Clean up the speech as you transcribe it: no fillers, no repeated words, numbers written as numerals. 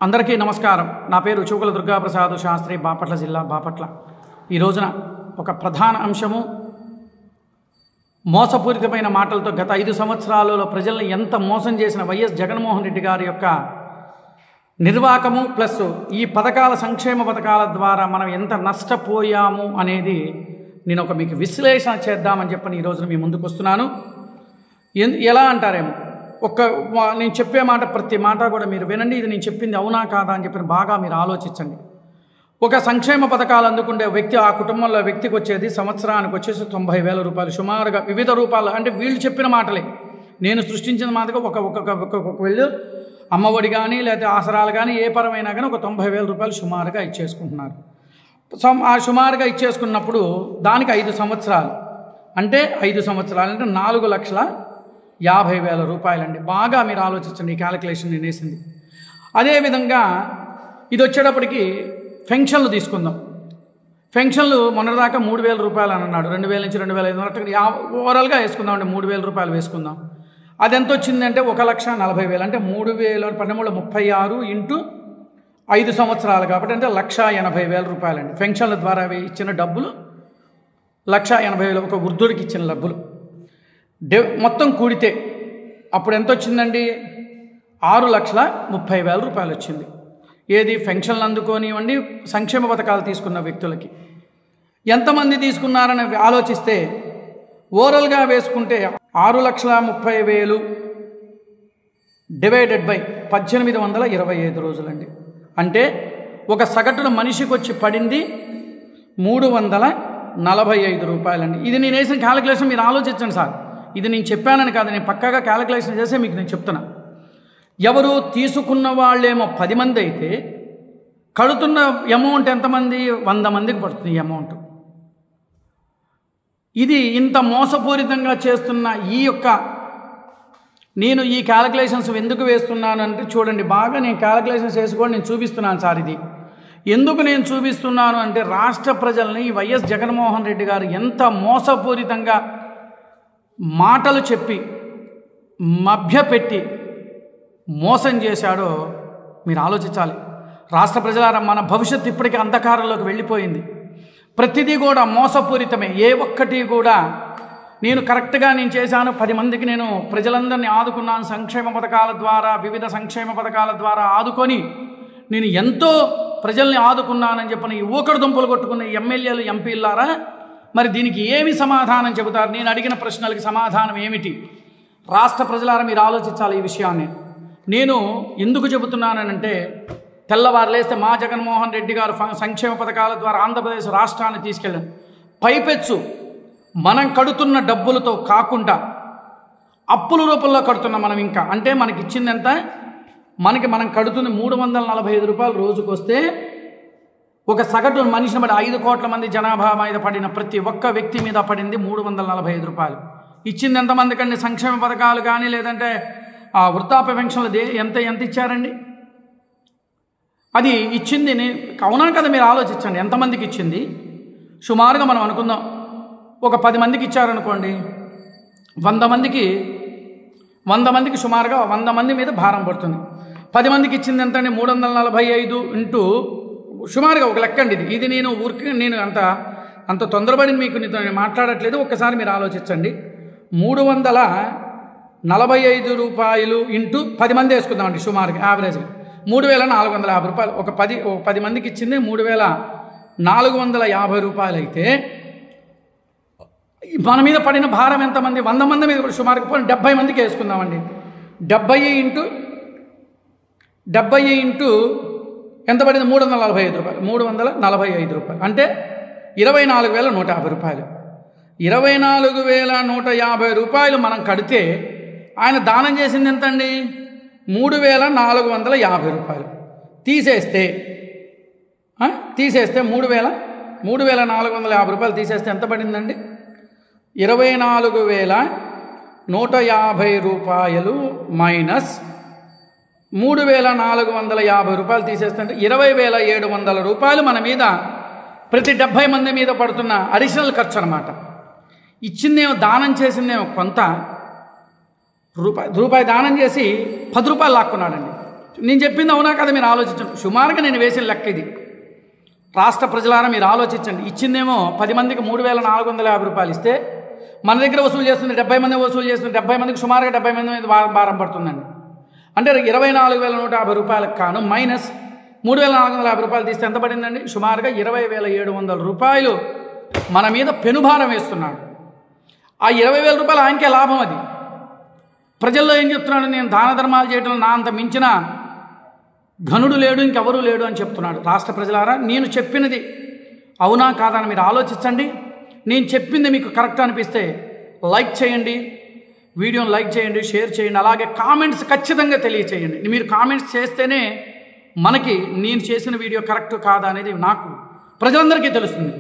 అందరికీ నమస్కారం. నా పేరు చూకుల దుర్గాప్రసాద్ శాస్త్రి, బాపట్ల జిల్లా బాపట్ల. ఈ రోజున ఒక ప్రధాన అంశము, మోసపూరితమైన మాటలతో గత 5 సంవత్సరాలలో ప్రజల్ని ఎంత మోసం చేసిన వైఎస్ జగన్మోహన్ రెడ్డి గారి యొక్క నిర్వాకము ప్లస్ ఈ పథకాల, సంక్షేమ పథకాల ద్వారా మనం ఎంత నష్టపోయాము అనేది నేను మీకు విశ్లేషణ చేద్దామని చెప్పని ఈ రోజున మీ ముందుకు వస్తున్నాను. ఎలా అంటారేమో, నేను చెప్పే మాట ప్రతి మాట కూడా మీరు వినండి. ఇది నేను చెప్పింది అవునా కాదా అని చెప్పి బాగా మీరు ఆలోచించండి. ఒక సంక్షేమ పథకాలు అందుకుంటే వ్యక్తి, ఆ కుటుంబంలో వ్యక్తికి వచ్చేది సంవత్సరానికి వచ్చేసి 90,000 రూపాయలు సుమారుగా వివిధ రూపాయలు. అంటే వీళ్ళు చెప్పిన మాటలే, నేను సృష్టించిన మాటగా ఒక వీళ్ళు అమ్మఒడి కానీ లేకపోతే ఆసరాలు కానీ ఏ పరమైనా కానీ ఒక 90,000 రూపాయలు సుమారుగా ఇచ్చేసుకుంటున్నారు. ఆ సుమారుగా ఇచ్చేసుకున్నప్పుడు దానికి 5 సంవత్సరాలు అంటే 5 సంవత్సరాలు అంటే 4,50,000 రూపాయలండి. బాగా మీరు ఆలోచించండి, ఈ క్యాలిక్యులేషన్ నేను వేసింది. అదేవిధంగా ఇది వచ్చేటప్పటికి పెన్షన్లు తీసుకుందాం. పెన్షన్లు మొన్నటిదాకా 3,000 రూపాయలు అని అన్నాడు. 2,000 నుంచి 2,500 ఓవరాల్గా వేసుకుందాం. 3,000 రూపాయలు వేసుకుందాం. అది ఎంత వచ్చిందంటే 1,40,000 అంటే 3,036 ఇంటూ 5 సంవత్సరాలు కాబట్టి అంటే 1,80,000 రూపాయలండి. పెన్షన్ల ద్వారా ఇచ్చిన డబ్బులు 1,80,000, ఒక వృద్ధుడికి ఇచ్చిన డబ్బులు మొత్తం కూడితే అప్పుడు ఎంత వచ్చిందండి? 6,30,000 రూపాయలు వచ్చింది. ఏది? పెన్షన్లు అందుకోనివ్వండి, సంక్షేమ పథకాలు తీసుకున్న వ్యక్తులకి ఎంతమంది తీసుకున్నారని ఆలోచిస్తే ఓవరాల్గా వేసుకుంటే 6,30,000 డివైడెడ్ బై 1825 రోజులండి. అంటే ఒక సగటున మనిషికి వచ్చి పడింది 345 రూపాయలండి. ఇది నేను వేసిన క్యాలిక్యులేషన్ మీరు ఆలోచించండి సార్. ఇది నేను చెప్పానని కాదు, నేను పక్కాగా క్యాలిక్యులేషన్ చేసే మీకు నేను చెప్తున్నా. ఎవరు తీసుకున్న వాళ్ళేమో 10 మంది అయితే కడుతున్న అమౌంట్ ఎంతమంది? 100 మందికి పడుతుంది ఈ అమౌంట్. ఇది ఇంత మోసపూరితంగా చేస్తున్న నేను ఈ క్యాలిక్యులేషన్స్ ఎందుకు వేస్తున్నాను అంటే చూడండి, బాగా నేను క్యాలిక్యులేషన్స్ వేసుకోండి, నేను చూపిస్తున్నాను సార్. ఇది ఎందుకు నేను చూపిస్తున్నాను అంటే రాష్ట్ర ప్రజల్ని వైఎస్ జగన్మోహన్ రెడ్డి గారు ఎంత మోసపూరితంగా మాటలు చెప్పి మభ్యపెట్టి మోసం చేశాడో మీరు ఆలోచించాలి. రాష్ట్ర ప్రజలారా, మన భవిష్యత్తు ఇప్పటికీ అంధకారంలోకి వెళ్ళిపోయింది. ప్రతిదీ కూడా మోసపూరితమే. ఏ ఒక్కటి కూడా నేను కరెక్ట్గా నేను చేశాను, 10 మందికి నేను ప్రజలందరినీ ఆదుకున్నాను, సంక్షేమ పథకాల ద్వారా, వివిధ సంక్షేమ పథకాల ద్వారా ఆదుకొని నేను ఎంతో ప్రజల్ని ఆదుకున్నానని చెప్పని ఊకడు దుంపలు కొట్టుకున్న ఎమ్మెల్యేలు, ఎంపీలారా, మరి దీనికి ఏమి సమాధానం చెబుతారు? నేను అడిగిన ప్రశ్నలకి సమాధానం ఏమిటి? రాష్ట్ర ప్రజలారా మీరు ఆలోచించాలి ఈ విషయాన్ని. నేను ఎందుకు చెబుతున్నానంటే, తెల్లవారులేస్తే మా జగన్మోహన్ రెడ్డి గారు సంక్షేమ పథకాల ద్వారా ఆంధ్రప్రదేశ్ రాష్ట్రాన్ని తీసుకెళ్ళాం. పైపెచ్చు మనం కడుతున్న డబ్బులతో కాకుండా అప్పుల రూపంలో కడుతున్నాం మనం. ఇంకా అంటే మనకి ఇచ్చింది ఎంత? మనం కడుతున్న 345 రూపాయలు రోజుకు వస్తే ఒక సగటు మనిషిని బట్టి 5 కోట్ల మంది జనాభా మీద పడిన ప్రతి ఒక్క వ్యక్తి మీద పడింది 345 రూపాయలు. ఇచ్చింది ఎంతమందికండి? సంక్షేమ పథకాలు కానీ లేదంటే వృద్ధాప్య పెన్షన్లు ఎంత ఇచ్చారండి? అది ఇచ్చింది అవునా కదా? మీరు ఆలోచించండి, ఎంతమందికి ఇచ్చింది? సుమారుగా మనం అనుకుందాం, ఒక 10 మందికి ఇచ్చారనుకోండి, 100 మందికి సుమారుగా 100 మంది మీద భారం పడుతుంది. 10 మందికి ఇచ్చింది ఎంత అండి? 345 ఇంటూ సుమారుగా ఒక లెక్క అండి. ఇది నేను అంత తొందరపడింది మీకు నేను మాట్లాడట్లేదు. ఒక్కసారి మీరు ఆలోచించండి. 345 రూపాయలు ఇంటూ 10 మంది వేసుకుందామండి. సుమారుగా యావరేజ్గా 3,450 రూపాయలు. ఒక 10 మందికి ఇచ్చింది 3,450 రూపాయలు అయితే మన మీద పడిన భారం ఎంతమంది? 100 మంది మీద సుమారుగా 70 మందికి వేసుకుందామండి. 70 ఇంటూ ఎంత పడింది? 345 రూపాయలు. 345 రూపాయలు అంటే 24,150 రూపాయలు. 24,150 రూపాయలు మనం కడితే ఆయన దానం చేసింది ఎంతండి? 3,450 రూపాయలు. తీసేస్తే 3,450 రూపాయలు తీసేస్తే ఎంత పడిందండి? 24,150 రూపాయలు మైనస్ 3,450 రూపాయలు తీసేస్తే 20,700 రూపాయలు మన మీద ప్రతి 70 మంది మీద పడుతున్న అడిషనల్ ఖర్చు అన్నమాట. ఇచ్చిందేమో, దానం చేసిందేమో కొంత, రూపాయి దానం చేసి 10 రూపాయలు లాక్కున్నాడండి. నేను చెప్పింది అవునా కదా మీరు ఆలోచించండి. సుమారుగా నేను వేసిన లెక్క ఇది. రాష్ట్ర ప్రజలారా మీరు ఆలోచించండి. ఇచ్చిందేమో 10 మందికి 3,450 రూపాయలు ఇస్తే మన దగ్గర వసూలు చేస్తుంది 70 మంది వసూలు చేస్తుంది. 70 మందికి సుమారుగా 70 మంది మీద భారం పడుతుందండి. అంటే 24,150 రూపాయలకు కాను మైనస్ 3,450 రూపాయలు తీస్తే ఎంత పడిందండి? సుమారుగా 20,700 రూపాయలు మన మీద పెనుభారం వేస్తున్నాడు. ఆ 20,000 రూపాయలు ఆయనకే లాభం. అది ప్రజల్లో ఏం చెప్తున్నాడు? నేను దాన ధర్మాలు చేయడం నా అంత మించిన ఘనుడు లేడు, ఇంకెవరూ లేడు అని చెప్తున్నాడు. రాష్ట్ర ప్రజలారా, నేను చెప్పినది అవునా కాదని మీరు ఆలోచించండి. నేను చెప్పింది మీకు కరెక్ట్ అనిపిస్తే లైక్ చేయండి, వీడియోని లైక్ చేయండి, షేర్ చేయండి, అలాగే కామెంట్స్ ఖచ్చితంగా తెలియచేయండి. మీరు కామెంట్స్ చేస్తేనే మనకి నేను చేసిన వీడియో కరెక్ట్ కాదా అనేది నాకు ప్రజలందరికీ తెలుస్తుంది.